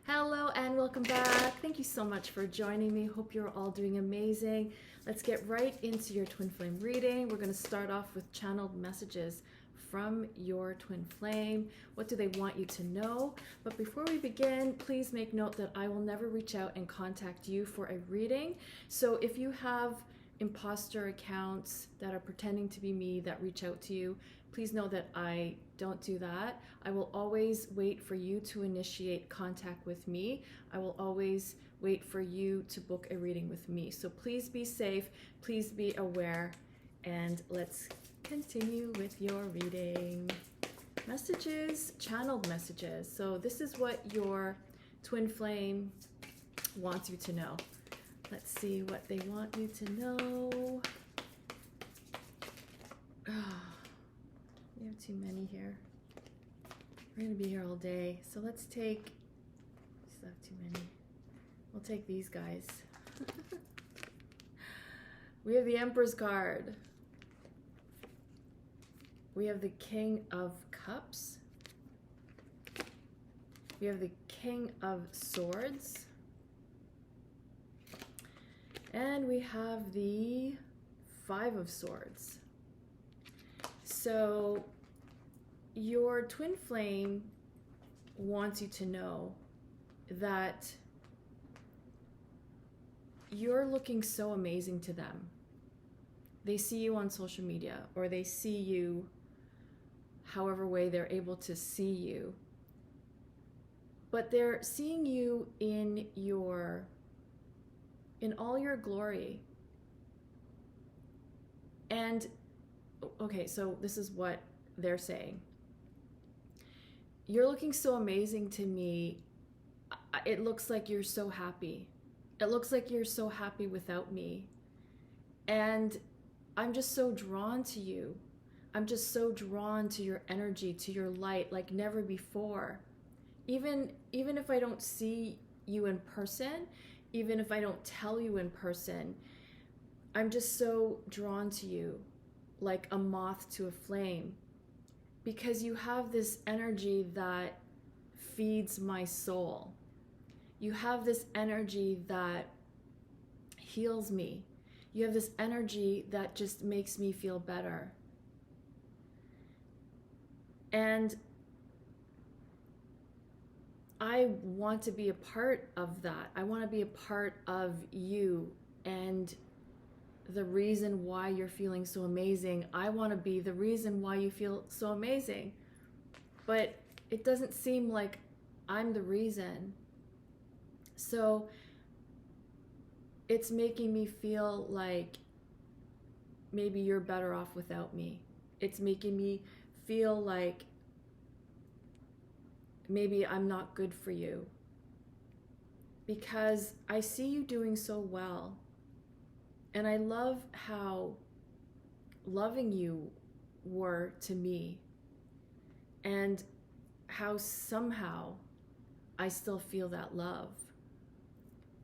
Hello and welcome back. Thank you so much for joining me. Hope you're all doing amazing. Let's get right into your twin flame reading. We're going to start off with channeled messages from your twin flame. What do they want you to know? But before we begin, please make note that I will never reach out and contact you for a reading. So if you have imposter accounts that are pretending to be me that reach out to you, please know that I don't do that. I will always wait for you to initiate contact with me. I will always wait for you to book a reading with me. So please be safe, please be aware, and let's continue with your reading. Messages, channeled messages. So this is what your twin flame wants you to know. Let's see what they want you to know. We have too many here. We're going to be here all day. So let's take, we still have too many. We'll take these guys. We have the Emperor's card. We have the King of Cups. We have the King of Swords. And we have the Five of Swords. So your twin flame wants you to know that you're looking so amazing to them. They see you on social media, or they see you however way they're able to see you. But they're seeing you in all your glory. And okay, so this is what they're saying. You're looking so amazing to me. It looks like you're so happy. It looks like you're so happy without me. And I'm just so drawn to you. I'm just so drawn to your energy, to your light, like never before. Even if I don't see you in person, even if I don't tell you in person, I'm just so drawn to you, like a moth to a flame, because you have this energy that feeds my soul. You have this energy that heals me. You have this energy that just makes me feel better. And I want to be a part of that. I want to be a part of you and the reason why you're feeling so amazing. I want to be the reason why you feel so amazing. But it doesn't seem like I'm the reason. So it's making me feel like maybe you're better off without me. It's making me feel like maybe I'm not good for you. Because I see you doing so well. And I love how loving you were to me, and how somehow I still feel that love.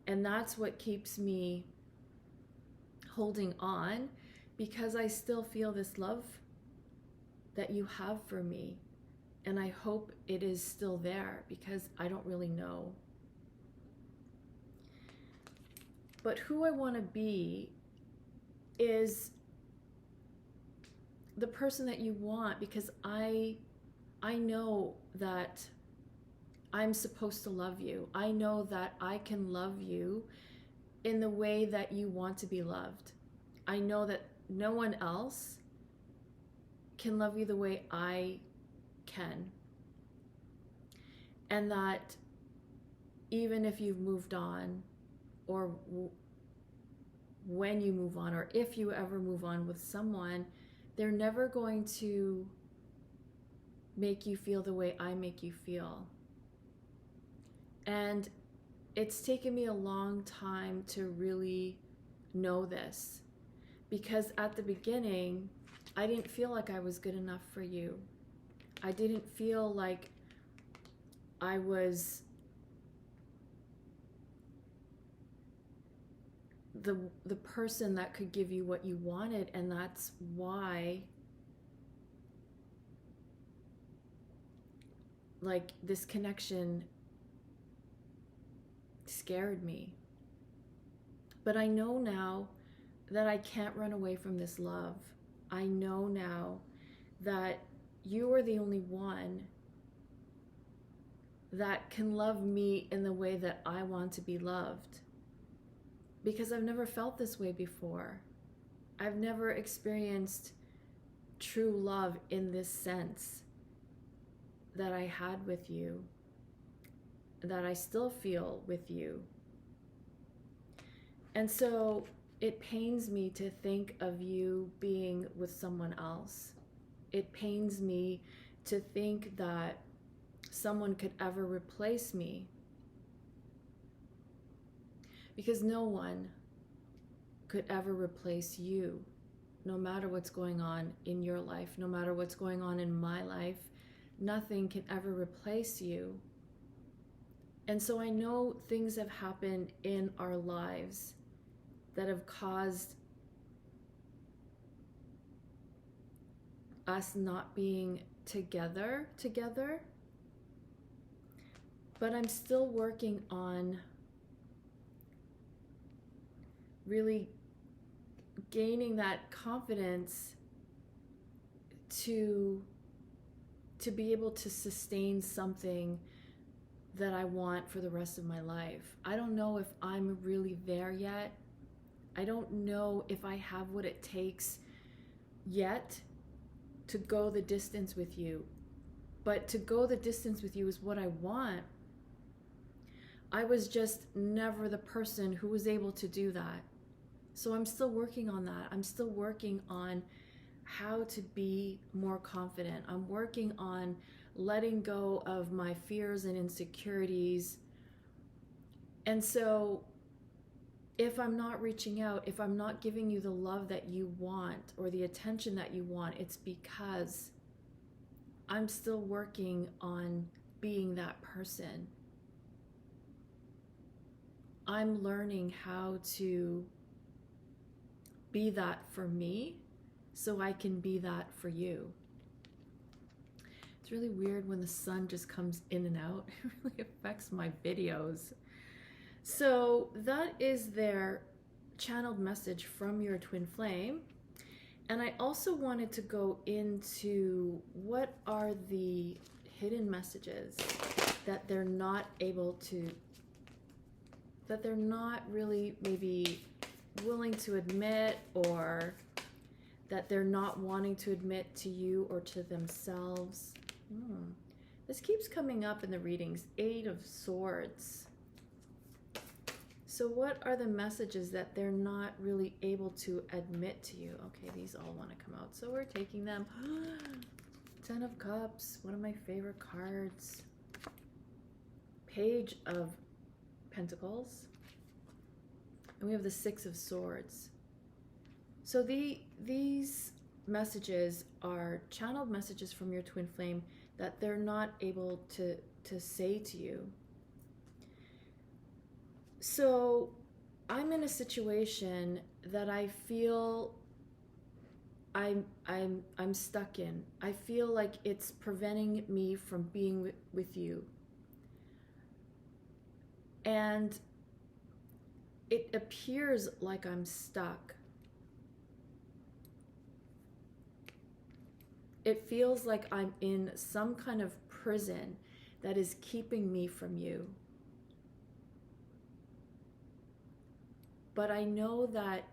And that's what keeps me holding on, because I still feel this love that you have for me. And I hope it is still there, because I don't really know. But who I want to be is the person that you want, because I know that I'm supposed to love you. I know that I can love you in the way that you want to be loved. I know that no one else can love you the way I can. And that even if you've moved on, or when you move on, or if you ever move on with someone, they're never going to make you feel the way I make you feel. And it's taken me a long time to really know this, because at the beginning, I didn't feel like I was good enough for you. I didn't feel like I was the person that could give you what you wanted, and that's why like this connection scared me. But I know now that I can't run away from this love. I know now that you are the only one that can love me in the way that I want to be loved. Because I've never felt this way before. I've never experienced true love in this sense that I had with you, that I still feel with you. And so it pains me to think of you being with someone else. It pains me to think that someone could ever replace me. Because no one could ever replace you, no matter what's going on in your life, no matter what's going on in my life. Nothing can ever replace you. And so I know things have happened in our lives that have caused us not being together. But I'm still working on really gaining that confidence to be able to sustain something that I want for the rest of my life. I don't know if I'm really there yet. I don't know if I have what it takes yet to go the distance with you. But to go the distance with you is what I want. I was just never the person who was able to do that. So I'm still working on that. I'm still working on how to be more confident. I'm working on letting go of my fears and insecurities. And so if I'm not reaching out, if I'm not giving you the love that you want or the attention that you want, it's because I'm still working on being that person. I'm learning how to be that for me so I can be that for you. It's really weird when the sun just comes in and out. It really affects my videos. So that is their channeled message from your twin flame. And I also wanted to go into what are the hidden messages that they're not able to, that they're not really maybe willing to admit, or that they're not wanting to admit to you or to themselves. This keeps coming up in the readings, 8 of Swords. So what are the messages that they're not really able to admit to you? Okay, these all want to come out, so we're taking them. 10 of Cups, one of my favorite cards. Page of Pentacles. And we have the 6 of Swords. So these messages are channeled messages from your twin flame that they're not able to say to you. So I'm in a situation that I feel I'm stuck in. I feel like it's preventing me from being with you. And it appears like I'm stuck. It feels like I'm in some kind of prison that is keeping me from you. But I know that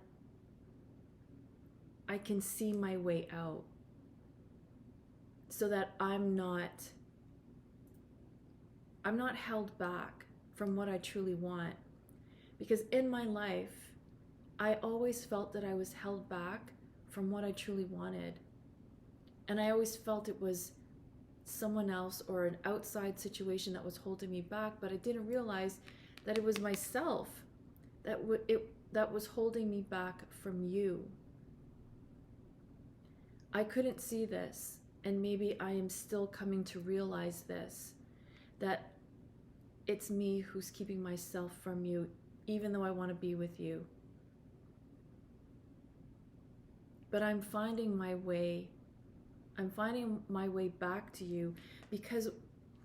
I can see my way out so that I'm not held back from what I truly want. Because in my life, I always felt that I was held back from what I truly wanted. And I always felt it was someone else or an outside situation that was holding me back, but I didn't realize that it was myself that was holding me back from you. I couldn't see this, and maybe I am still coming to realize this, that it's me who's keeping myself from you, even though I want to be with you. But I'm finding my way back to you, because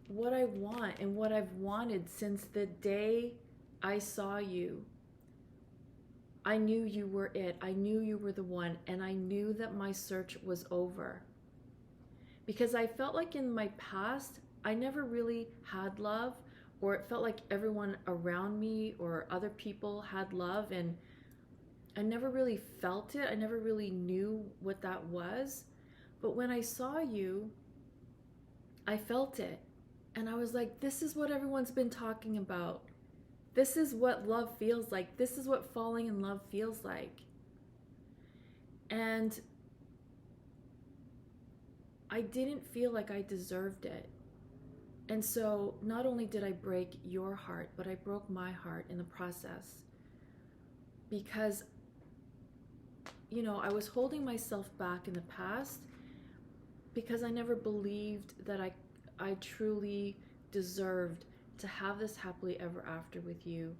what I want and what I've wanted since the day I saw you. I knew you were it. I knew you were the one, and I knew that my search was over. Because I felt like in my past, I never really had love, or it felt like everyone around me or other people had love, and I never really felt it. I never really knew what that was. But when I saw you, I felt it. And I was like, this is what everyone's been talking about. This is what love feels like. This is what falling in love feels like. And I didn't feel like I deserved it. And so not only did I break your heart, but I broke my heart in the process. Because, you know, I was holding myself back in the past because I never believed that I truly deserved to have this happily ever after with you.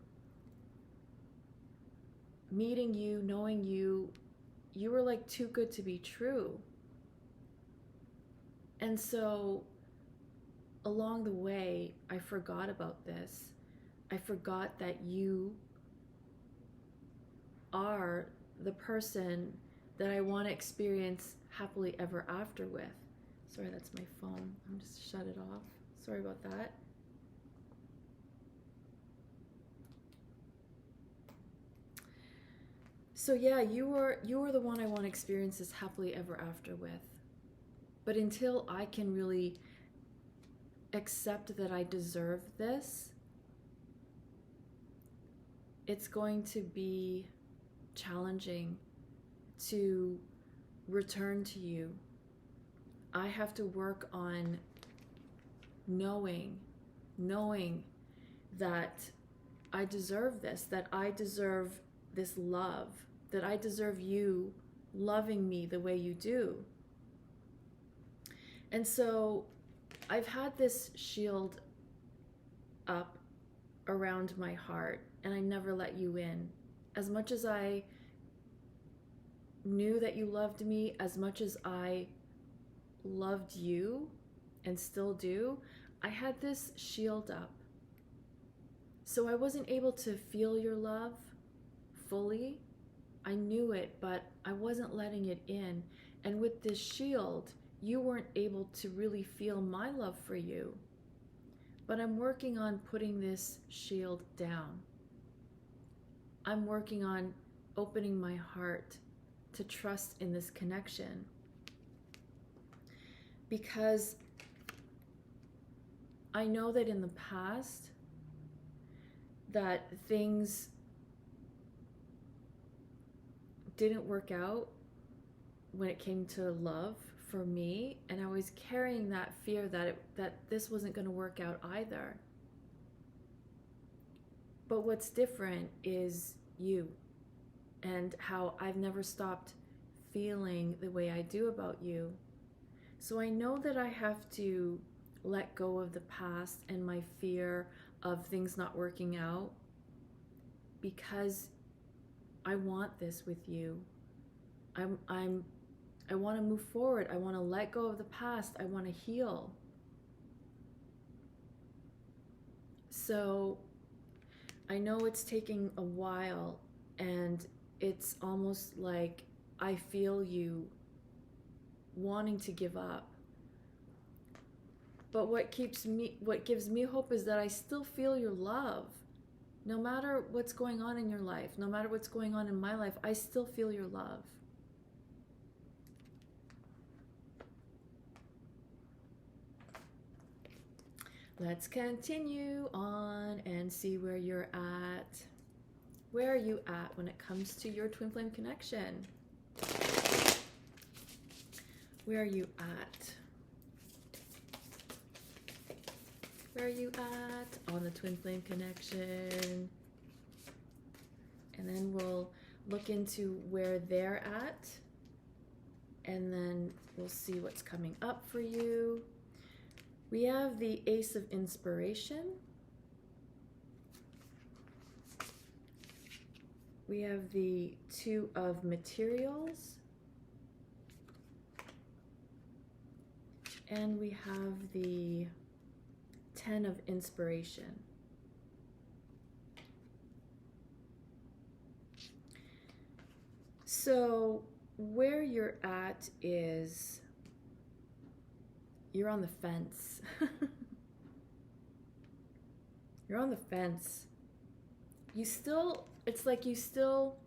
Meeting you, knowing you, you were like too good to be true. And so along the way, I forgot about this. I forgot that you are the person that I want to experience happily ever after with. Sorry, that's my phone. I'm just shut it off. Sorry about that. So yeah, you were the one I want to experience this happily ever after with. But until I can really accept that I deserve this, it's going to be challenging to return to you. I have to work on knowing that I deserve this, that I deserve this love, that I deserve you loving me the way you do. And so I've had this shield up around my heart, and I never let you in. As much as I knew that you loved me, as much as I loved you and still do, I had this shield up. So I wasn't able to feel your love fully. I knew it, but I wasn't letting it in. And with this shield, you weren't able to really feel my love for you. But I'm working on putting this shield down. I'm working on opening my heart to trust in this connection. Because I know that in the past that things didn't work out when it came to love for me, and I was carrying that fear that this wasn't going to work out either. But what's different is you, and how I've never stopped feeling the way I do about you. So I know that I have to let go of the past and my fear of things not working out, because I want this with you. I want to move forward. I want to let go of the past. I want to heal. So I know it's taking a while, and it's almost like I feel you wanting to give up. But what gives me hope is that I still feel your love. No matter what's going on in your life, no matter what's going on in my life, I still feel your love. Let's continue on and see where you're at. Where are you at when it comes to your twin flame connection? Where are you at? Where are you at on the twin flame connection? And then we'll look into where they're at, and then we'll see what's coming up for you. We have the Ace of Inspiration. We have the Two of Materials. And we have the 10 of Inspiration. So where you're at is you're on the fence. You're on the fence. It's like you still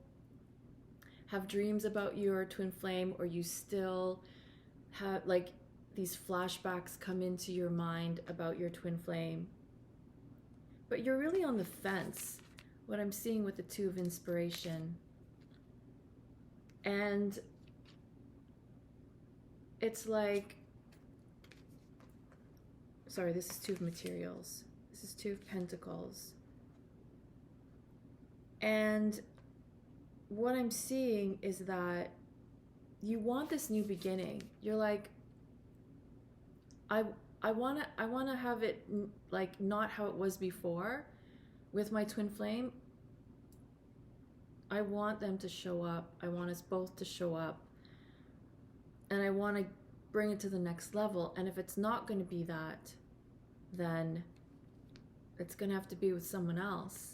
have dreams about your twin flame, or you still have like these flashbacks come into your mind about your twin flame. But you're really on the fence, what I'm seeing with the Two of Inspiration. And it's like, sorry, this is Two of Materials. This is Two of Pentacles. And what I'm seeing is that you want this new beginning. You're like, I want to have it like not how it was before with my twin flame. I want them to show up. I want us both to show up. And I want to bring it to the next level. And if it's not going to be that, then it's going to have to be with someone else.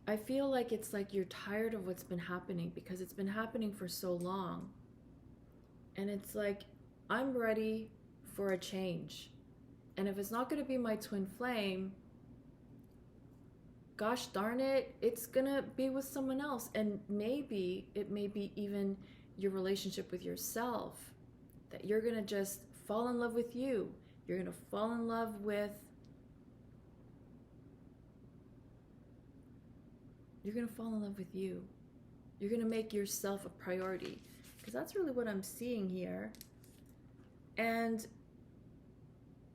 I feel like it's like you're tired of what's been happening, because it's been happening for so long. And it's like, I'm ready for a change. And if it's not going to be my twin flame, gosh darn it, it's going to be with someone else. And maybe it may be even your relationship with yourself, that you're going to just fall in love with you. You're going to fall in love with you. You're going to make yourself a priority, because that's really what I'm seeing here. And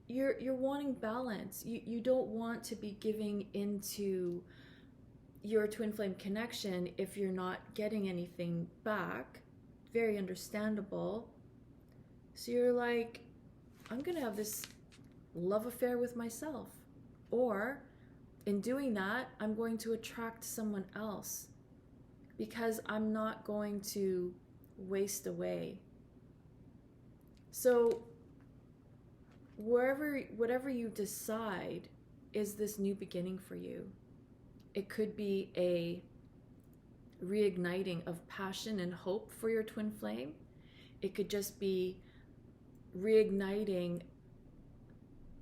you're wanting balance. You don't want to be giving into your twin flame connection if you're not getting anything back. Very understandable. So you're like, I'm going to have this love affair with myself. Or in doing that, I'm going to attract someone else, because I'm not going to waste away. So whatever you decide is this new beginning for you. It could be a reigniting of passion and hope for your twin flame. It could just be reigniting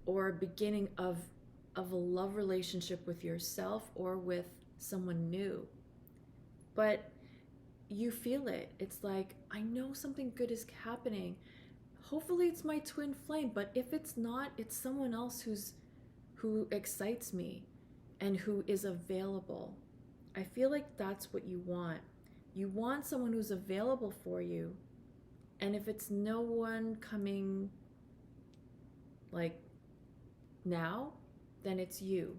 or beginning of a love relationship with yourself or with someone new. But you feel it. It's like, I know something good is happening. Hopefully it's my twin flame, but if it's not, it's someone else who excites me and who is available. I feel like that's what you want. You want someone who's available for you. And if it's no one coming like now, then it's you.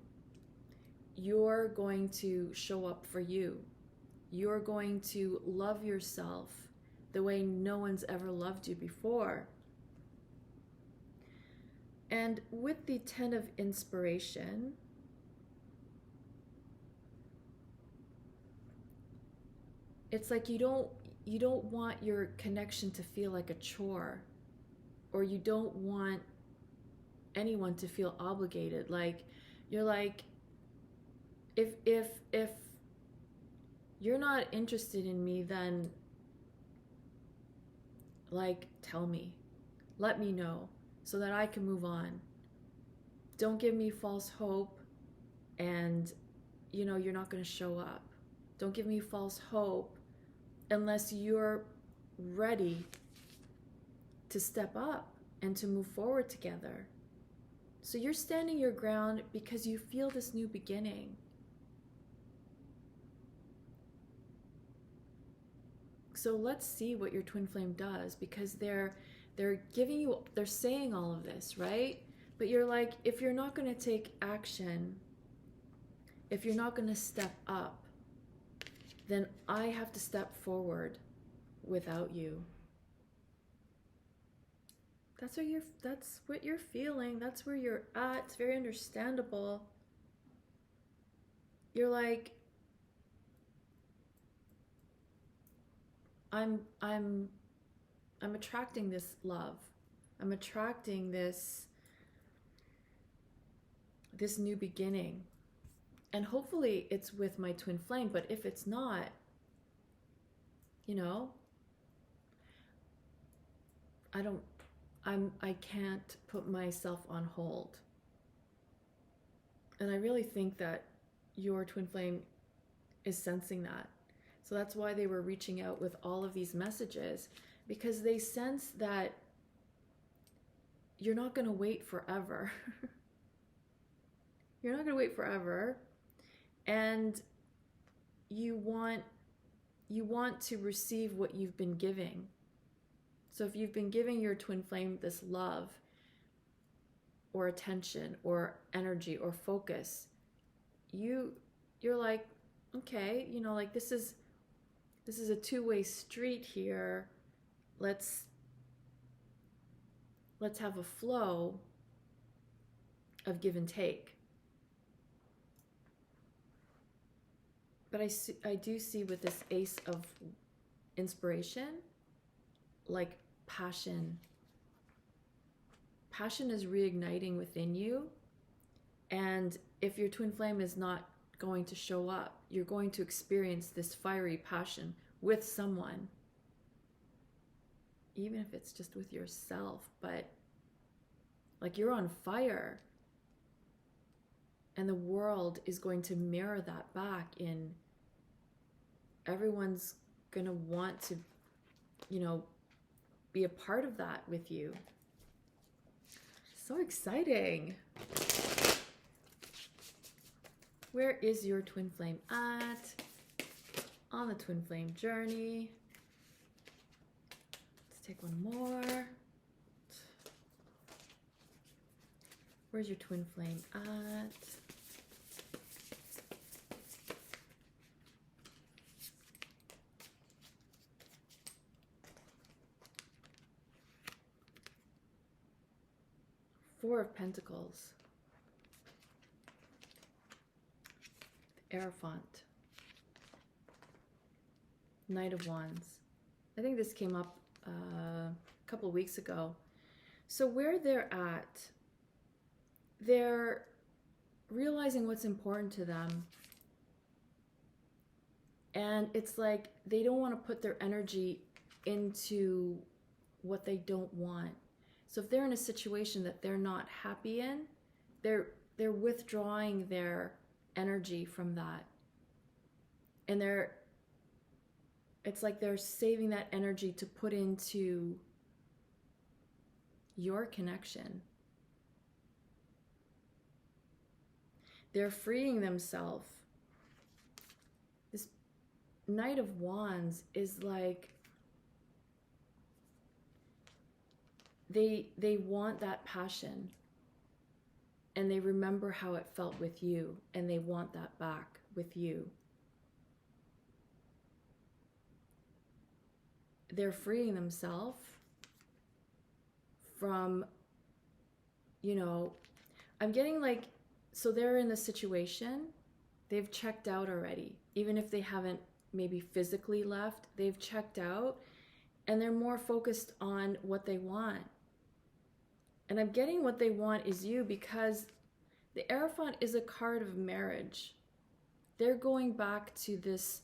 You're going to show up for you. You're going to love yourself the way no one's ever loved you before. And with the 10 of Inspiration, it's like you don't want your connection to feel like a chore, or you don't want anyone to feel obligated. Like, you're like, if you're not interested in me, then like, tell me, let me know, so that I can move on. Don't give me false hope and you're not going to show up. Don't give me false hope unless you're ready to step up and to move forward together. So you're standing your ground because you feel this new beginning. So let's see what your twin flame does, because they're saying all of this, right? But you're like, if you're not going to take action, if you're not going to step up, then I have to step forward without you. That's what you're feeling. That's where you're at. It's very understandable. You're like, I'm attracting this love. I'm attracting this new beginning. And hopefully it's with my twin flame, but if it's not, you know, I can't put myself on hold. And I really think that your twin flame is sensing that. So that's why they were reaching out with all of these messages, because they sense that you're not going to wait forever. You're not going to wait forever. And you want to receive what you've been giving. So if you've been giving your twin flame this love or attention or energy or focus, you're like, okay, you know, like this is a two-way street here. Let's have a flow of give and take. But I do see with this Ace of Inspiration, like passion. Passion is reigniting within you. And if your twin flame is not going to show up, you're going to experience this fiery passion with someone. Even if it's just with yourself, but like you're on fire. And the world is going to mirror that back in everyone's going to want to, you know, be a part of that with you. So exciting. Where is your twin flame at on the twin flame journey? Let's take one more. Where's your twin flame at? Four of Pentacles. The Hierophant. Knight of Wands. I think this came up a couple of weeks ago. So where they're at, they're realizing what's important to them. And it's like they don't want to put their energy into what they don't want. So if they're in a situation that they're not happy in, they're withdrawing their energy from that. And it's like they're saving that energy to put into your connection. They're freeing themselves. This Knight of Wands is like they want that passion, and they remember how it felt with you, and they want that back with you. They're freeing themselves from, you know, I'm getting like, so they're in the situation, they've checked out already. Even if they haven't maybe physically left, they've checked out, and they're more focused on what they want. And I'm getting what they want is you, because the Hierophant is a card of marriage. They're going back to this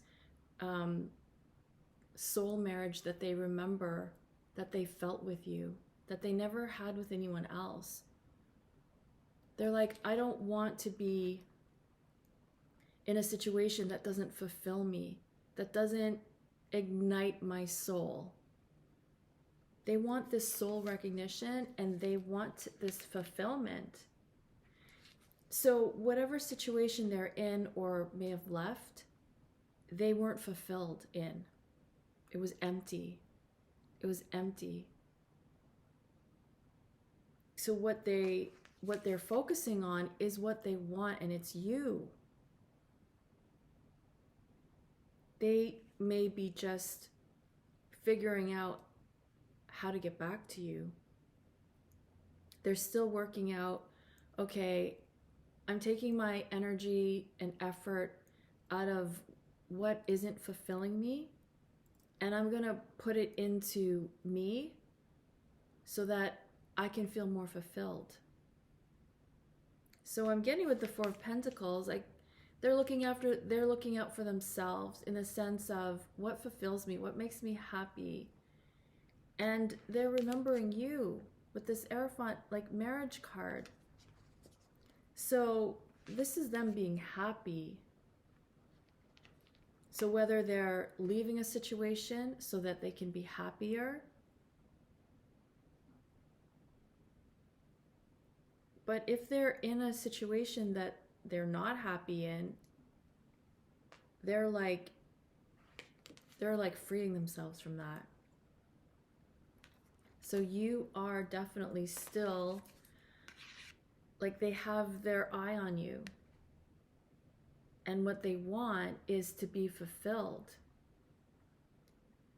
soul marriage that they remember, that they felt with you, that they never had with anyone else. They're like, I don't want to be in a situation that doesn't fulfill me, that doesn't ignite my soul. They want this soul recognition, and they want this fulfillment. So whatever situation they're in or may have left, they weren't fulfilled in. It was empty. It was empty. So what they're focusing on is what they want, and it's you. They may be just figuring out how to get back to you. They're still working out, okay, I'm taking my energy and effort out of what isn't fulfilling me, and I'm going to put it into me so that I can feel more fulfilled. So I'm getting with the Four of Pentacles, like They're looking out for themselves in the sense of what fulfills me, what makes me happy. And they're remembering you with this Hierophant like marriage card. So this is them being happy. So whether they're leaving a situation so that they can be happier, but if they're in a situation that they're not happy in, they're like freeing themselves from that. So you are definitely still, like, they have their eye on you. And what they want is to be fulfilled.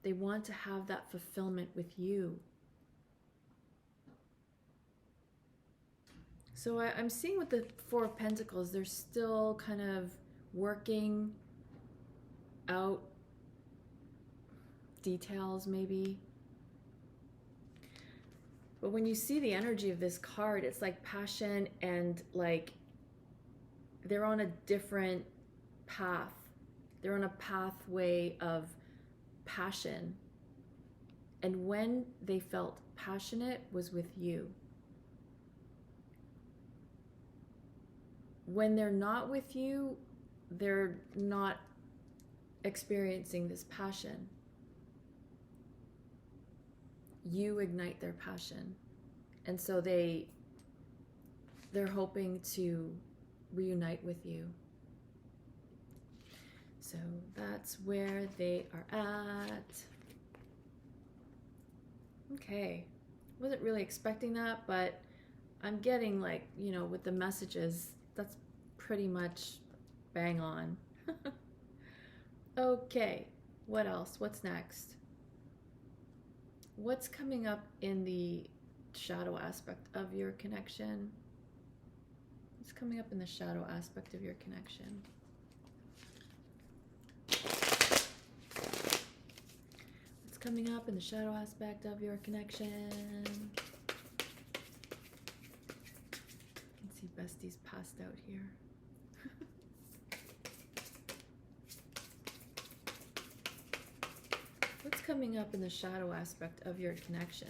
They want to have that fulfillment with you. So I'm seeing with the Four of Pentacles, they're still kind of working out details maybe. But when you see the energy of this card, it's like passion and like they're on a different path. They're on a pathway of passion. And when they felt passionate was with you. When they're not with you, they're not experiencing this passion. You ignite their passion. And so they're hoping to reunite with you. So that's where they are at. Okay. Wasn't really expecting that, but I'm getting like, you know, with the messages, that's pretty much bang on. Okay. What else? What's next? What's coming up in the shadow aspect of your connection? What's coming up in the shadow aspect of your connection? What's coming up in the shadow aspect of your connection? I can see Bestie's passed out here. What's coming up in the shadow aspect of your connection?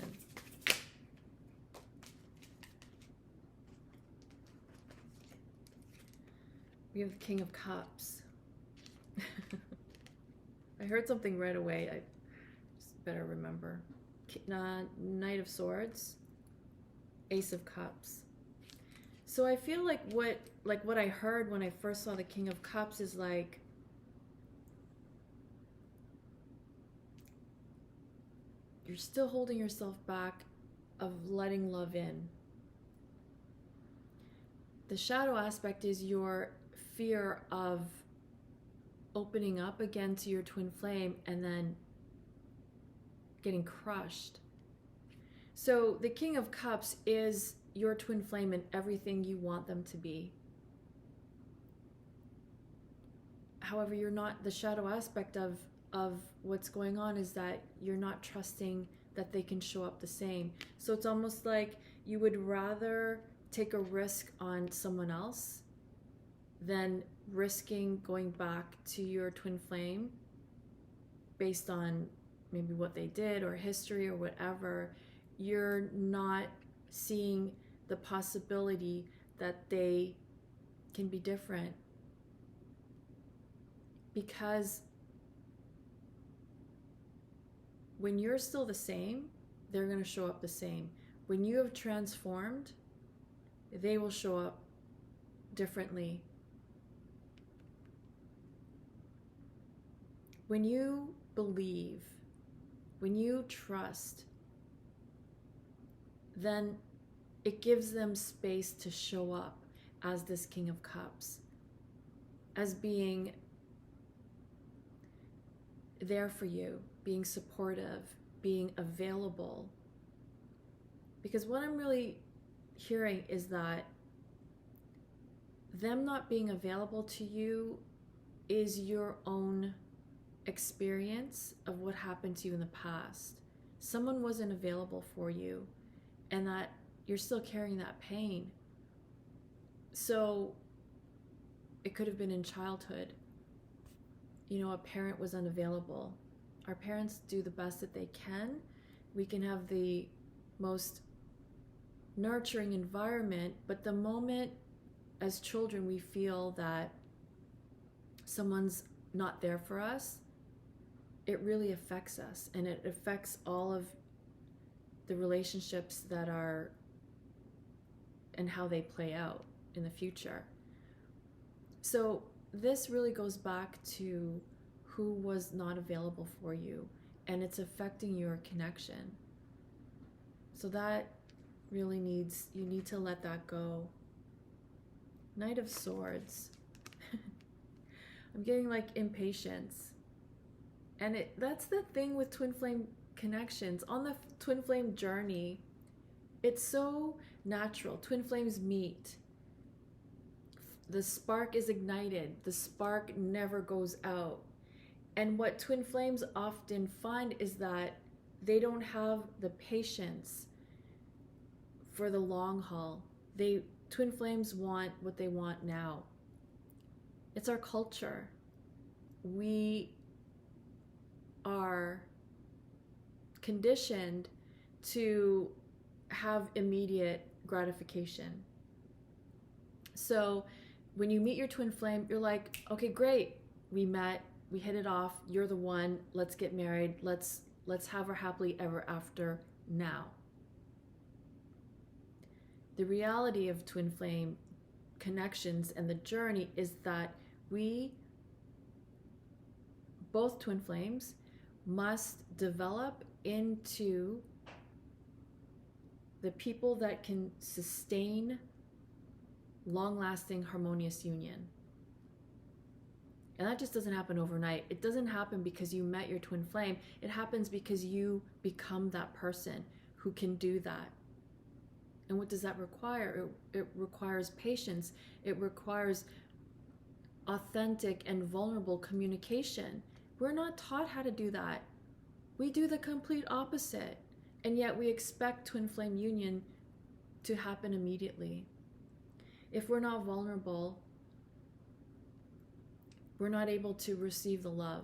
We have the King of Cups. I heard something right away. I just better remember. Knight of Swords, Ace of Cups. So I feel like what I heard when I first saw the King of Cups is like, you're still holding yourself back of letting love in. The shadow aspect is your fear of opening up again to your twin flame and then getting crushed. So the King of Cups is your twin flame and everything you want them to be. However, you're not, the shadow aspect of what's going on is that you're not trusting that they can show up the same. So it's almost like you would rather take a risk on someone else than risking going back to your twin flame based on maybe what they did or history or whatever. You're not seeing the possibility that they can be different, because when you're still the same, they're going to show up the same. When you have transformed, they will show up differently. When you believe, when you trust, then it gives them space to show up as this King of Cups, as being there for you, being supportive, being available. Because what I'm really hearing is that them not being available to you is your own experience of what happened to you in the past. Someone wasn't available for you, and that you're still carrying that pain. So It could have been in childhood. A parent was unavailable. Our parents do the best that they can. We can have the most nurturing environment, but the moment as children we feel that someone's not there for us, it really affects us, and it affects all of the relationships that are and how they play out in the future. So this really goes back to who was not available for you, and it's affecting your connection. So that really you need to let that go. Knight of Swords. I'm getting like impatience. And that's the thing with twin flame connections. On the twin flame journey, it's so natural. Twin flames meet. The spark is ignited. The spark never goes out. And what twin flames often find is that they don't have the patience for the long haul. Twin flames want what they want now. It's our culture. We are conditioned to have immediate gratification. So when you meet your twin flame, you're like, okay, great, we met, we hit it off, you're the one, let's get married, let's have our happily ever after now. The reality of twin flame connections and the journey is that both twin flames must develop into the people that can sustain long-lasting harmonious union. And that just doesn't happen overnight. It doesn't happen because you met your twin flame. It happens because you become that person who can do that. And what does that require? It requires patience. It requires authentic and vulnerable communication. We're not taught how to do that. We do the complete opposite. And yet we expect twin flame union to happen immediately. If we're not vulnerable, we're not able to receive the love.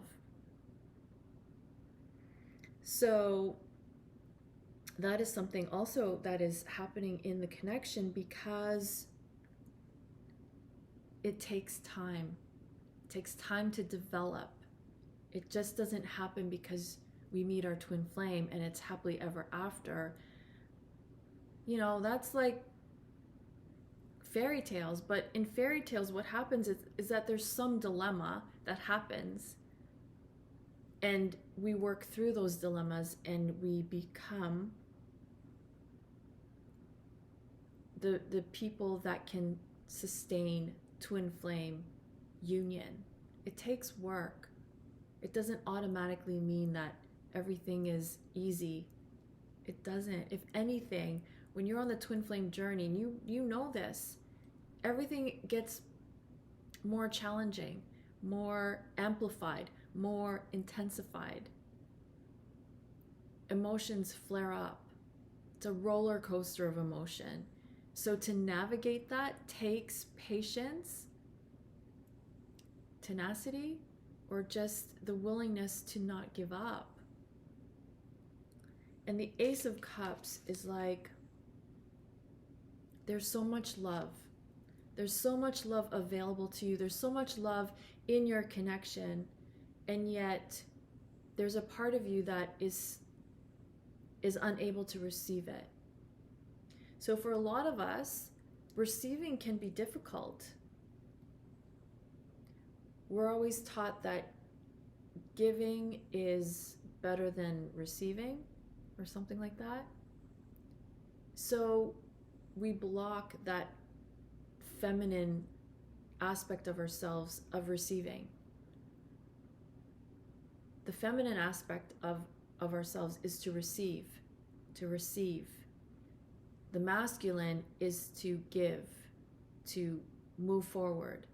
So that is something also that is happening in the connection, because it takes time. It takes time to develop. It just doesn't happen because we meet our twin flame and it's happily ever after. That's like fairy tales. But in fairy tales, what happens is that there's some dilemma that happens, and we work through those dilemmas and we become the people that can sustain twin flame union. It takes work. It doesn't automatically mean that everything is easy. It doesn't. If anything, when you're on the twin flame journey, and you know this, everything gets more challenging, more amplified, more intensified. Emotions flare up. It's a roller coaster of emotion. So to navigate that takes patience, tenacity, or just the willingness to not give up. And the Ace of Cups is like, there's so much love. There's so much love available to you. There's so much love in your connection. And yet there's a part of you that is unable to receive it. So for a lot of us, receiving can be difficult. We're always taught that giving is better than receiving, or something like that. So we block that feminine aspect of ourselves of receiving. The feminine aspect of ourselves is to receive, to receive. The masculine is to give, to move forward.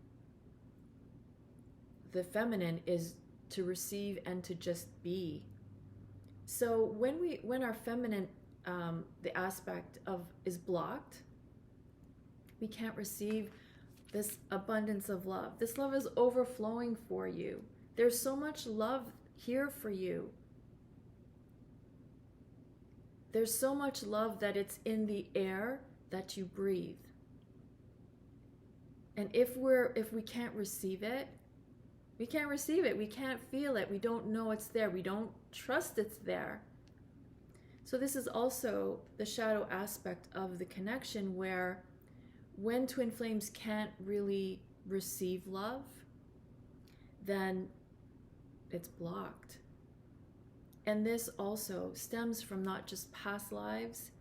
The feminine is to receive and to just be. So when our feminine, the aspect of is blocked, we can't receive this abundance of love. This love is overflowing for you. There's so much love here for you. There's so much love that it's in the air that you breathe. And if we can't receive it, we can't receive it. We can't feel it. We don't know it's there. We don't trust it's there. So this is also the shadow aspect of the connection, where when twin flames can't really receive love, then it's blocked. And this also stems from not just past lives,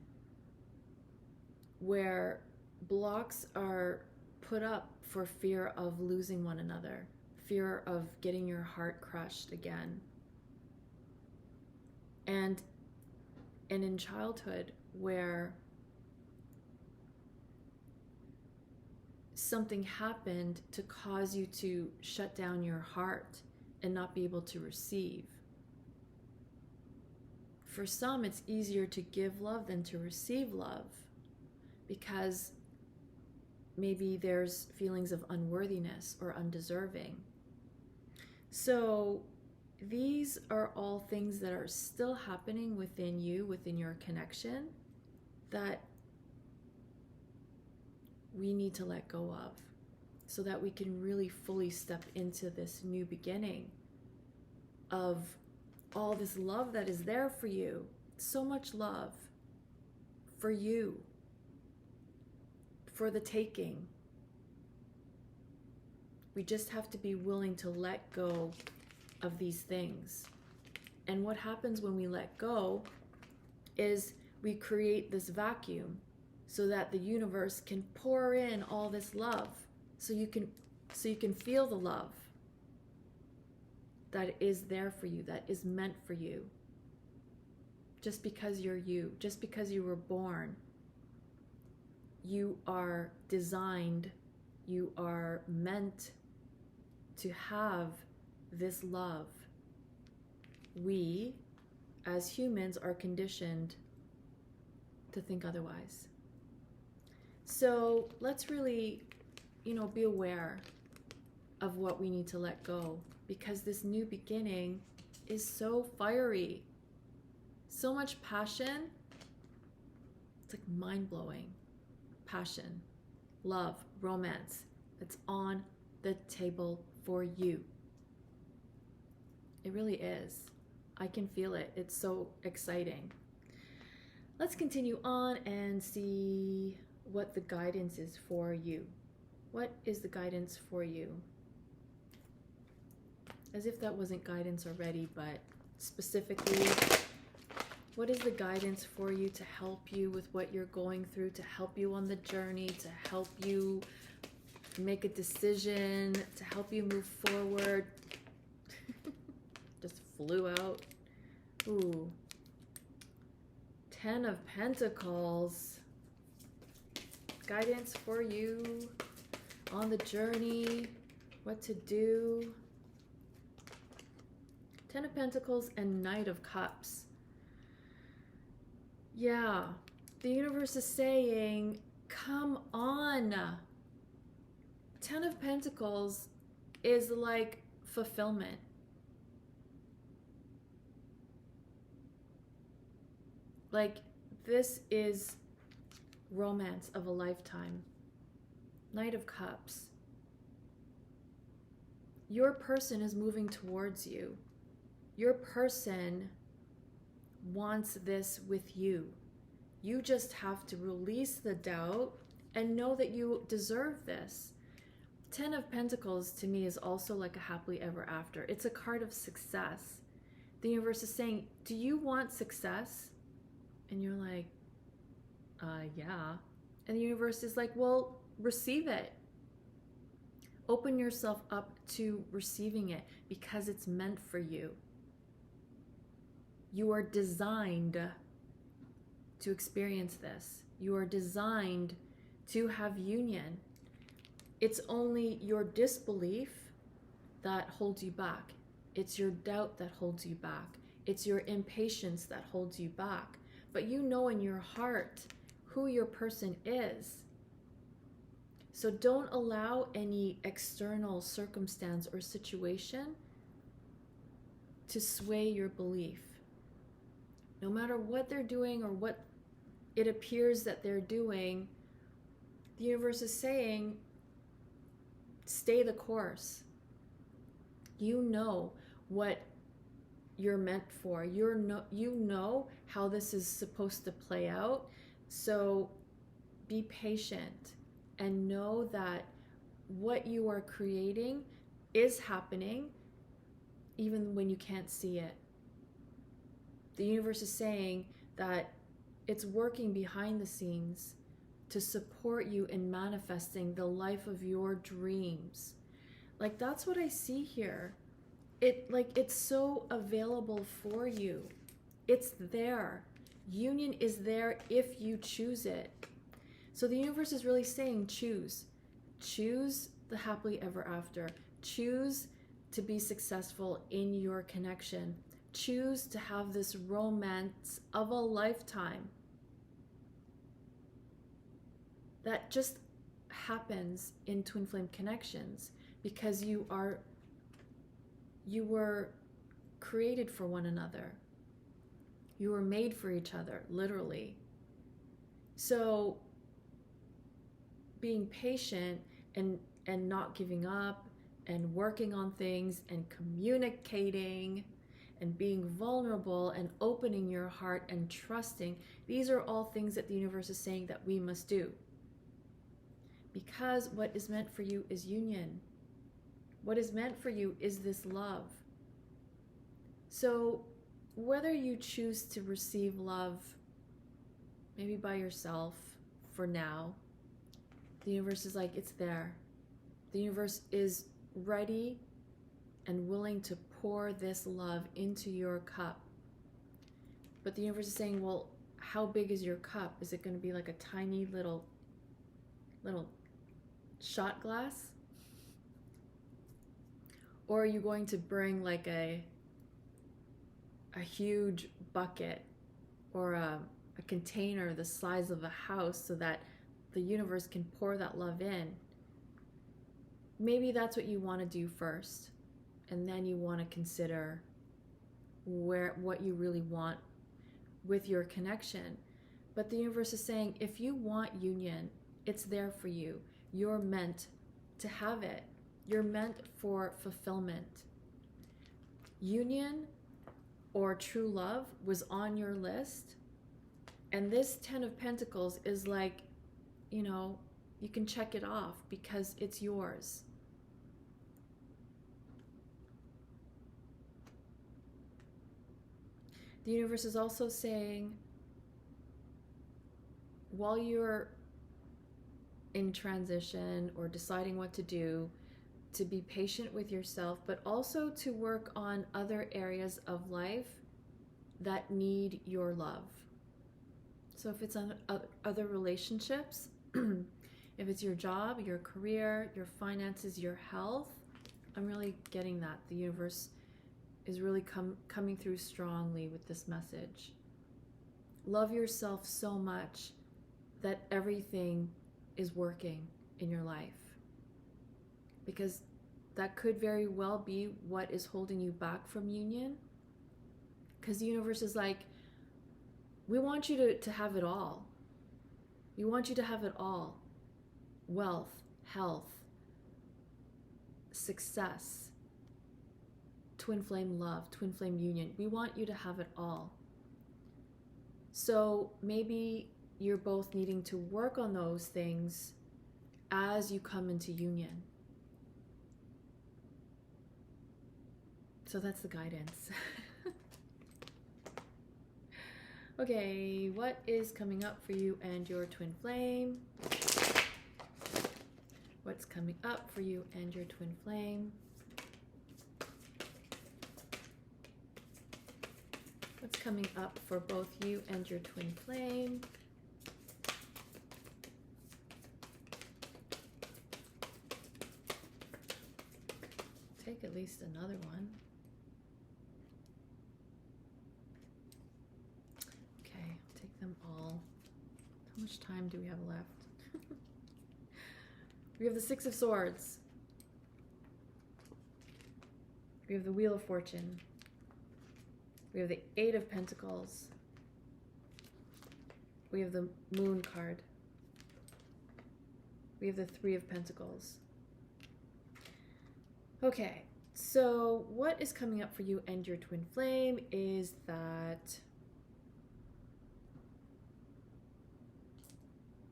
where blocks are put up for fear of losing one another, fear of getting your heart crushed again. And in childhood, where something happened to cause you to shut down your heart and not be able to receive. For some, it's easier to give love than to receive love, because maybe there's feelings of unworthiness or undeserving. So these are all things that are still happening within you, within your connection, that we need to let go of, so that we can really fully step into this new beginning of all this love that is there for you. So much love for you, for the taking. We just have to be willing to let go of these things. And what happens when we let go is we create this vacuum, so that the universe can pour in all this love, so you can feel the love that is there for you, that is meant for you. Just because you're you, just because you were born, you are designed, you are meant to have this love. We, as humans, are conditioned to think otherwise. So let's really, be aware of what we need to let go, because this new beginning is so fiery. So much passion. It's like mind-blowing. Passion, love, romance. It's on the table for you. It really is. I can feel it. It's so exciting. Let's continue on and see what the guidance is for you. What is the guidance for you? As if that wasn't guidance already, but specifically, what is the guidance for you to help you with what you're going through, to help you on the journey, to help you make a decision, to help you move forward? Just flew out. Ooh. 10 of Pentacles. Guidance for you on the journey, what to do. 10 of Pentacles and Knight of Cups. Yeah, the universe is saying, come on. 10 of Pentacles is like fulfillment. Like, this is romance of a lifetime. Knight of Cups. Your person is moving towards you. Your person wants this with you. You just have to release the doubt and know that you deserve this. 10 of Pentacles to me is also like a happily ever after. It's a card of success. The universe is saying, do you want success? And you're like, yeah. And the universe is like, well, receive it. Open yourself up to receiving it, because it's meant for you. You are designed to experience this. You are designed to have union. It's only your disbelief that holds you back. It's your doubt that holds you back. It's your impatience that holds you back. But you know in your heart who your person is. So don't allow any external circumstance or situation to sway your belief. No matter what they're doing or what it appears that they're doing, the universe is saying, stay the course. You know what you're meant for. You know how this is supposed to play out. So be patient and know that what you are creating is happening even when you can't see it. The universe is saying that it's working behind the scenes to support you in manifesting the life of your dreams. Like, that's what I see here. It's so available for you. It's there. Union is there if you choose it. So the universe is really saying, choose. Choose the happily ever after. Choose to be successful in your connection. Choose to have this romance of a lifetime that just happens in twin flame connections, because you were created for one another. You were made for each other, literally. So being patient and not giving up and working on things and communicating and being vulnerable and opening your heart and trusting, these are all things that the universe is saying that we must do. Because what is meant for you is union. What is meant for you is this love. So whether you choose to receive love, maybe by yourself for now, the universe is like, it's there. The universe is ready and willing to pour this love into your cup. But the universe is saying, well, how big is your cup? Is it going to be like a tiny little shot glass? Or are you going to bring like a huge bucket or a container the size of a house so that the universe can pour that love in? Maybe that's what you want to do first, and then you want to consider what you really want with your connection. But the universe is saying, if you want union, it's there for you. You're meant to have it. You're meant for fulfillment. Union or true love was on your list, and this 10 of Pentacles is like, you can check it off because it's yours. The universe is also saying, while you're in transition or deciding what to do, to be patient with yourself, but also to work on other areas of life that need your love. So if it's on other relationships, if it's your job, your career, your finances, your health, I'm really getting that. The universe is really coming through strongly with this message. Love yourself so much that everything is working in your life. Because that could very well be what is holding you back from union. Because the universe is like, we want you to have it all. We want you to have it all. Wealth, health, success, twin flame love, twin flame union. We want you to have it all. So maybe you're both needing to work on those things as you come into union. So that's the guidance. Okay, what is coming up for you and your twin flame? What's coming up for you and your twin flame? What's coming up for both you and your twin flame? Take at least another one. Okay, I'll take them all. How much time do we have left? We have the Six of Swords. We have the Wheel of Fortune. We have the Eight of Pentacles. We have the Moon card. We have the Three of Pentacles. Okay, so what is coming up for you and your twin flame is that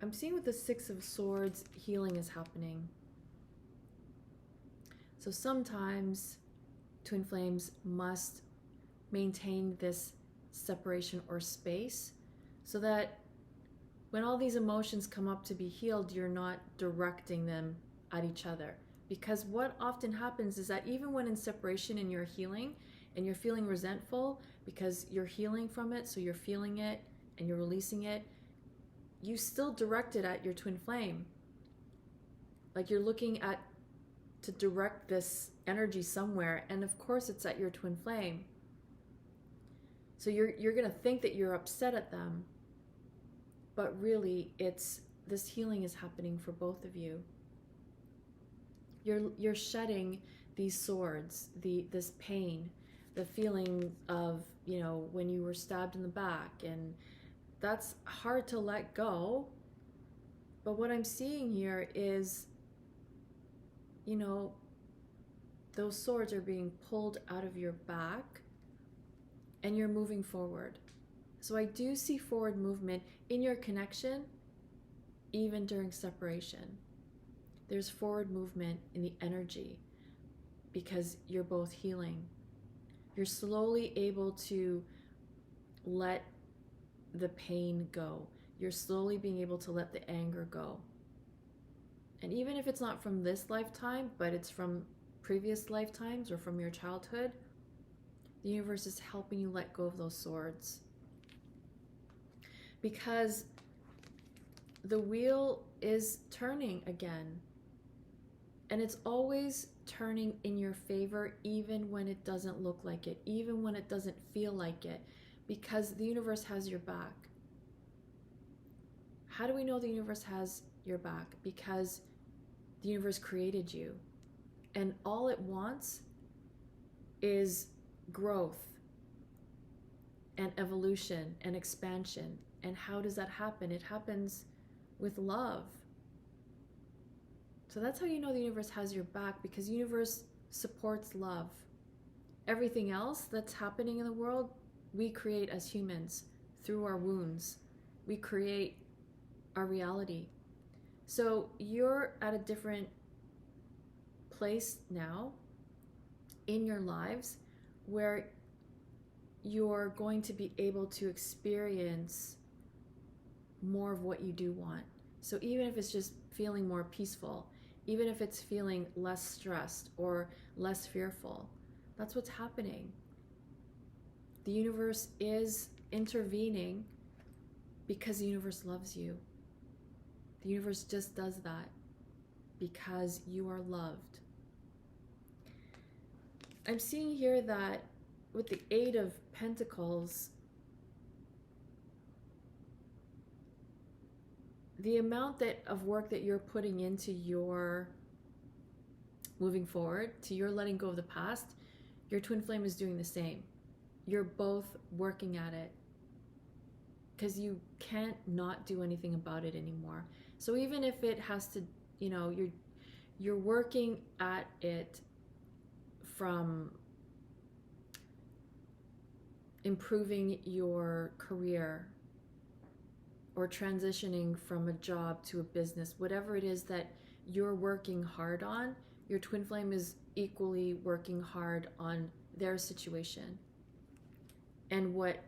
I'm seeing with the Six of Swords, healing is happening. So sometimes twin flames must maintain this separation or space so that when all these emotions come up to be healed, you're not directing them at each other. Because what often happens is that even when in separation and you're healing and you're feeling resentful because you're healing from it, so you're feeling it and you're releasing it, you still direct it at your twin flame. Like you're looking at to direct this energy somewhere, and of course it's at your twin flame. So you're going to think that you're upset at them, but really it's this healing is happening for both of you. You're shedding these swords, this pain, the feeling of, you know, when you were stabbed in the back, and that's hard to let go. But what I'm seeing here is, you know, those swords are being pulled out of your back and you're moving forward. So I do see forward movement in your connection, even during separation. There's forward movement in the energy because you're both healing. You're slowly able to let the pain go. You're slowly being able to let the anger go. And even if it's not from this lifetime, but it's from previous lifetimes or from your childhood, the universe is helping you let go of those swords. Because the wheel is turning again. And it's always turning in your favor, even when it doesn't look like it, even when it doesn't feel like it, because the universe has your back. How do we know the universe has your back? Because the universe created you. And all it wants is growth and evolution and expansion. And how does that happen? It happens with love. So that's how you know the universe has your back, because the universe supports love. Everything else that's happening in the world, we create as humans through our wounds. We create our reality. So you're at a different place now in your lives where you're going to be able to experience more of what you do want. So even if it's just feeling more peaceful, even if it's feeling less stressed or less fearful, that's what's happening. The universe is intervening because the universe loves you. The universe just does that because you are loved. I'm seeing here that with the Eight of Pentacles, the amount of work that you're putting into your moving forward, to your letting go of the past, your twin flame is doing the same. You're both working at it because you can't not do anything about it anymore. So even if it has to, you know, you're working at it from improving your career or transitioning from a job to a business, whatever it is that you're working hard on, your twin flame is equally working hard on their situation. And what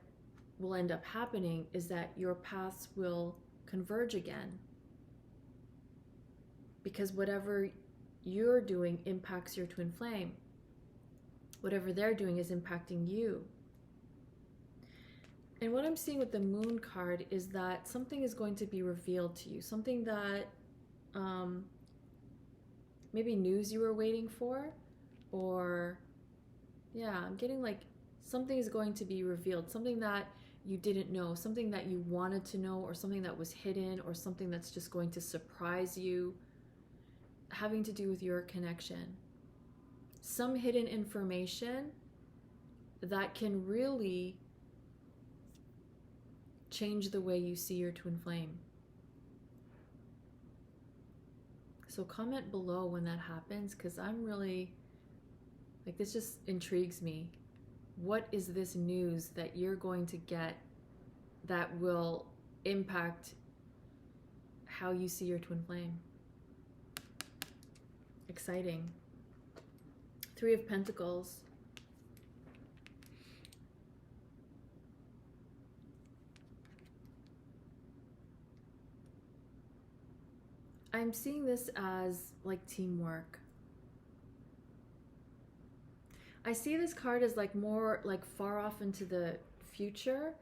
will end up happening is that your paths will converge again, because whatever you're doing impacts your twin flame. Whatever they're doing is impacting you. And what I'm seeing with the Moon card is that something is going to be revealed to you, something that maybe news you were waiting for, or yeah, I'm getting like something is going to be revealed, something that you didn't know, something that you wanted to know, or something that was hidden, or something that's just going to surprise you. having to do with your connection. Some hidden information that can really change the way you see your twin flame. So comment below when that happens, because I'm really, like, this just intrigues me. What is this news that you're going to get that will impact how you see your twin flame? Exciting. Three of Pentacles. I'm seeing this as like teamwork. I see this card as like more like far off into the future,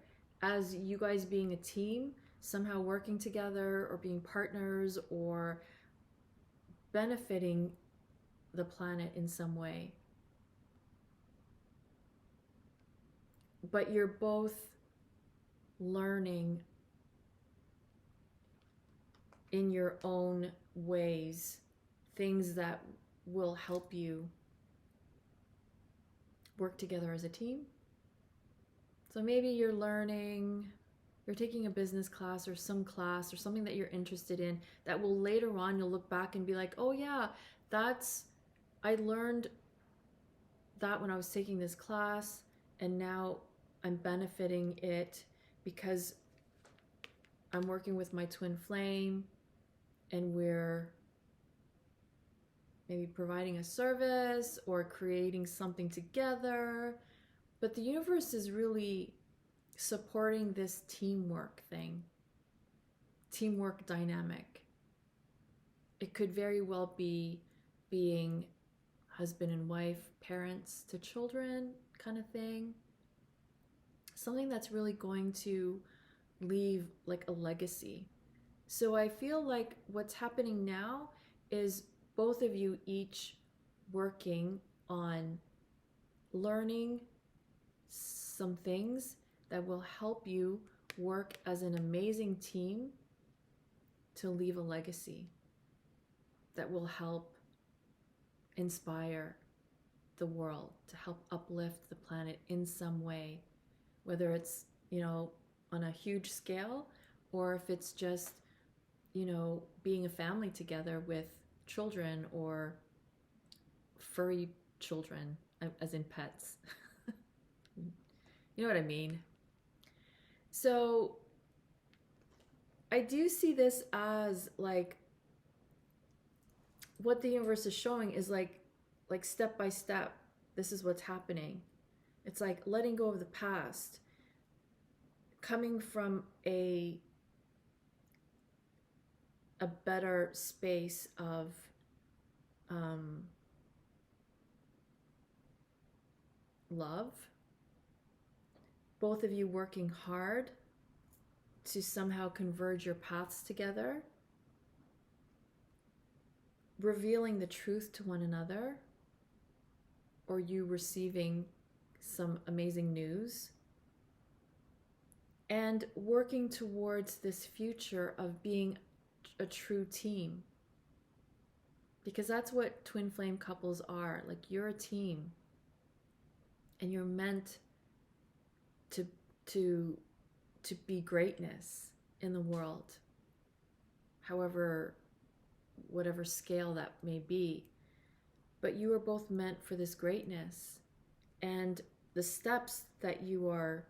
as you guys being a team, somehow working together or being partners or benefiting the planet in some way. But you're both learning in your own ways things that will help you work together as a team. So maybe you're taking a business class or some class or something that you're interested in that will later on you'll look back and be like, oh yeah, I learned that when I was taking this class, and now I'm benefiting it because I'm working with my twin flame and we're maybe providing a service or creating something together. But the universe is really supporting this teamwork thing, teamwork dynamic. It could very well be being husband and wife, parents to children kind of thing. Something that's really going to leave like a legacy. So I feel like what's happening now is both of you each working on learning some things that will help you work as an amazing team to leave a legacy that will help inspire the world, to help uplift the planet in some way, whether it's, on a huge scale, or if it's just, being a family together with children or furry children, as in pets. You know what I mean? So I do see this as like what the universe is showing is like step by step, this is what's happening. It's like letting go of the past, coming from a better space of love. Both of you working hard to somehow converge your paths together, revealing the truth to one another, or you receiving some amazing news, and working towards this future of being a true team. Because that's what twin flame couples are. Like, you're a team and you're meant to be greatness in the world, however, whatever scale that may be. But you are both meant for this greatness, and the steps that you are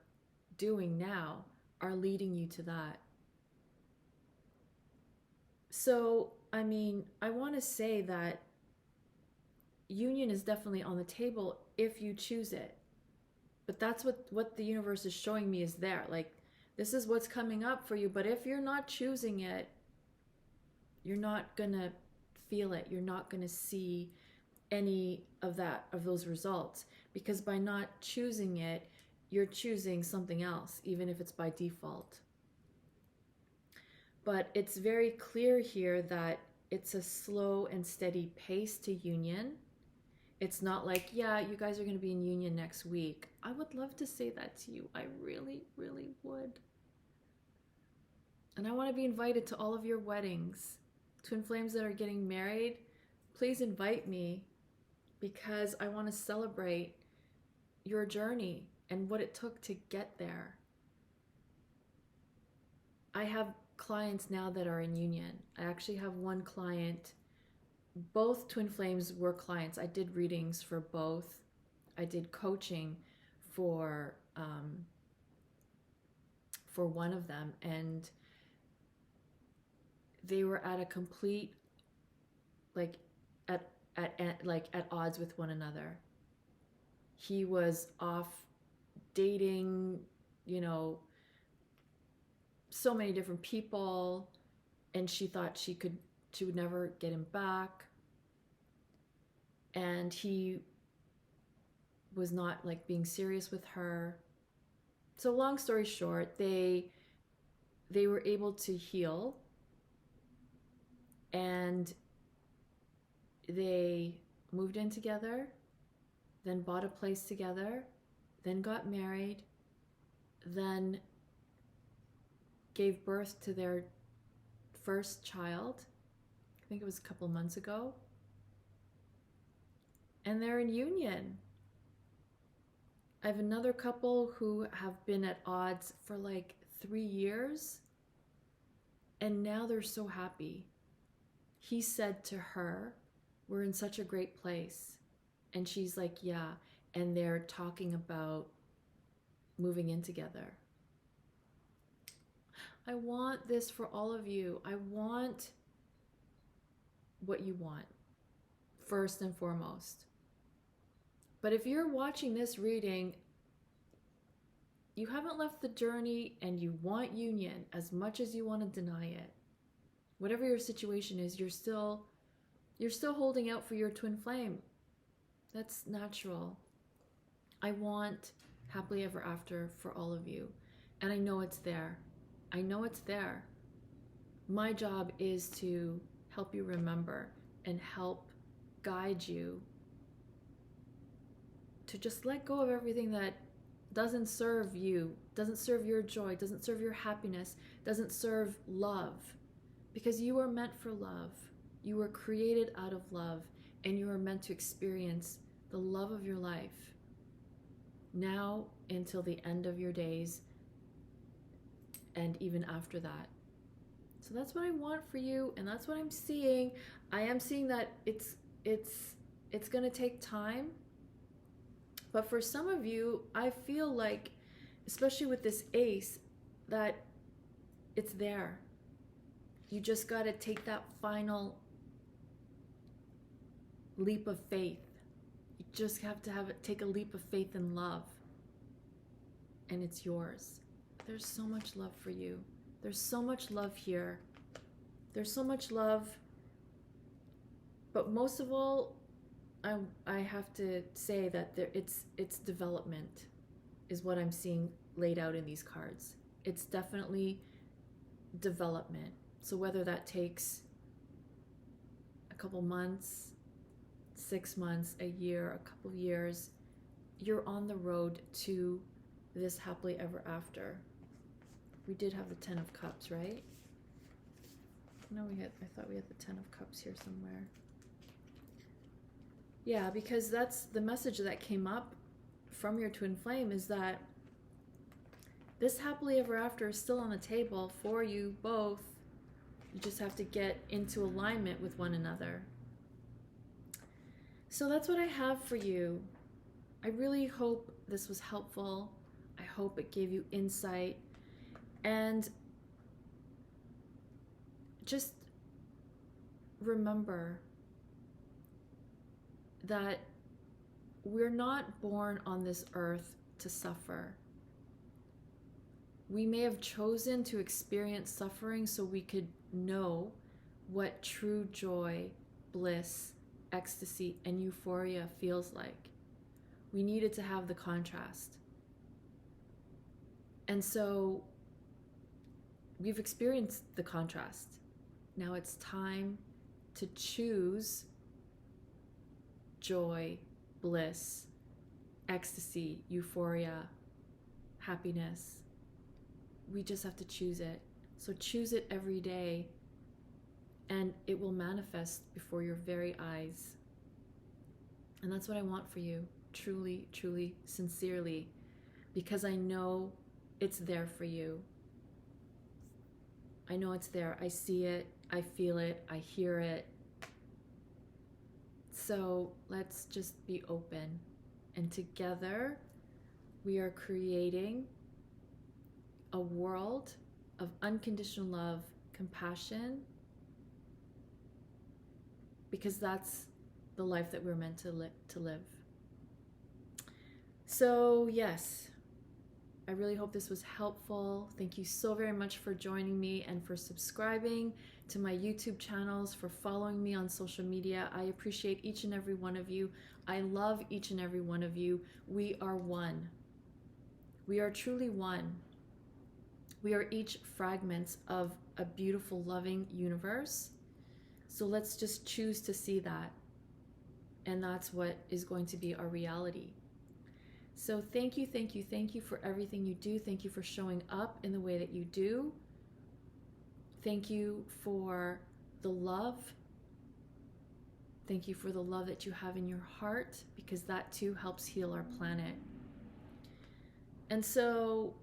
doing now are leading you to that. So, I mean, I want to say that union is definitely on the table if you choose it. But that's what the universe is showing me is there. Like, this is what's coming up for you. But if you're not choosing it, you're not going to feel it. You're not going to see any of those results. Because by not choosing it, you're choosing something else, even if it's by default. But it's very clear here that it's a slow and steady pace to union. It's not like, yeah, you guys are going to be in union next week. I would love to say that to you. I really, really would. And I want to be invited to all of your weddings. Twin flames that are getting married, please invite me, because I want to celebrate your journey and what it took to get there. I have clients now that are in union. I actually have one client. Both twin flames were clients. I did readings for both. I did coaching for one of them, and they were at a complete, like, at odds with one another. He was off dating, so many different people, and she thought she would never get him back, and he was not like being serious with her. So long story short, they were able to heal, and they moved in together, then bought a place together, then got married, then gave birth to their first child. I think it was a couple months ago. And they're in union. I have another couple who have been at odds for like 3 years, and now they're so happy. He said to her, "We're in such a great place." And she's like, "Yeah." And they're talking about moving in together. I want this for all of you. I want what you want, first and foremost. But if you're watching this reading, you haven't left the journey and you want union as much as you want to deny it. Whatever your situation is, you're still holding out for your twin flame. That's natural. I want happily ever after for all of you. And I know it's there. I know it's there. My job is to help you remember and help guide you to just let go of everything that doesn't serve you, doesn't serve your joy, doesn't serve your happiness, doesn't serve love. Because you are meant for love. You were created out of love, and you are meant to experience the love of your life now until the end of your days, and even after that. So that's what I want for you, and that's what I'm seeing. I am seeing that it's going to take time. But for some of you, I feel like, especially with this ace, that it's there. You just got to take that final leap of faith. You just have to take a leap of faith in love. And it's yours. There's so much love for you. There's so much love here. There's so much love. But most of all, I have to say that it's development is what I'm seeing laid out in these cards. It's definitely development. So whether that takes a couple months, 6 months, a year, a couple years, you're on the road to this happily ever after. We did have the 10 of Cups, right? No, I thought we had the 10 of Cups here somewhere. Yeah, because that's the message that came up from your twin flame, is that this happily ever after is still on the table for you both. You just have to get into alignment with one another. So that's what I have for you. I really hope this was helpful. I hope it gave you insight. And just remember that we're not born on this earth to suffer. We may have chosen to experience suffering so we could know what true joy, bliss, ecstasy, and euphoria feels like. We needed to have the contrast. And so we've experienced the contrast. Now it's time to choose joy, bliss, ecstasy, euphoria, happiness. We just have to choose it. So choose it every day and it will manifest before your very eyes. And that's what I want for you, truly, truly, sincerely, because I know it's there for you. I know it's there. I see it, I feel it, I hear it. So let's just be open. And together, we are creating a world of unconditional love, compassion, because that's the life that we're meant to live. So yes, I really hope this was helpful. Thank you so very much for joining me and for subscribing to my YouTube channels, for following me on social media. I appreciate each and every one of you. I love each and every one of you. We are one. We are truly one. We are each fragments of a beautiful, loving universe. So let's just choose to see that. And that's what is going to be our reality. So thank you, thank you, thank you for everything you do. Thank you for showing up in the way that you do. Thank you for the love. Thank you for the love that you have in your heart, because that too helps heal our planet. And so,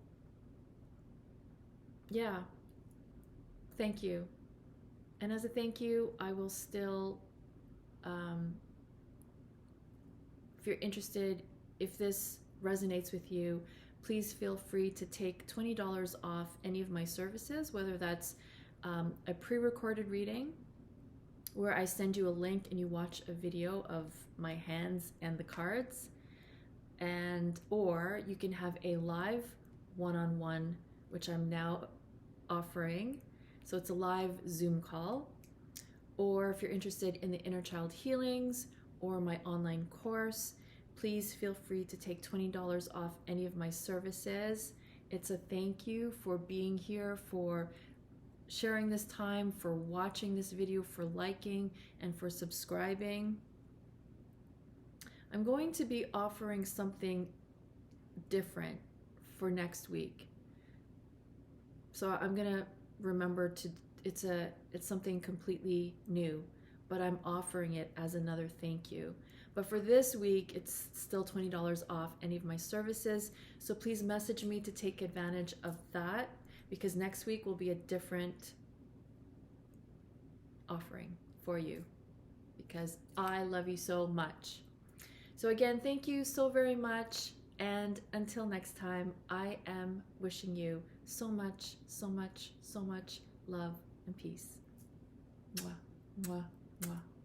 yeah, thank you. And as a thank you, I will still, if you're interested, if this resonates with you, please feel free to take $20 off any of my services, whether that's a pre-recorded reading where I send you a link and you watch a video of my hands and the cards, or you can have a live one-on-one, which I'm now offering. So it's a live Zoom call. Or if you're interested in the Innerchild Healings or my online course, please feel free to take $20 off any of my services. It's a thank you for being here, for sharing this time, for watching this video, for liking, and for subscribing. I'm going to be offering something different for next week. So I'm gonna remember to, it's something completely new, but I'm offering it as another thank you. But for this week, it's still $20 off any of my services. So please message me to take advantage of that, because next week will be a different offering for you, because I love you so much. So again, thank you so very much. And until next time, I am wishing you so much, so much, so much love and peace. Mwah, mwah, mwah.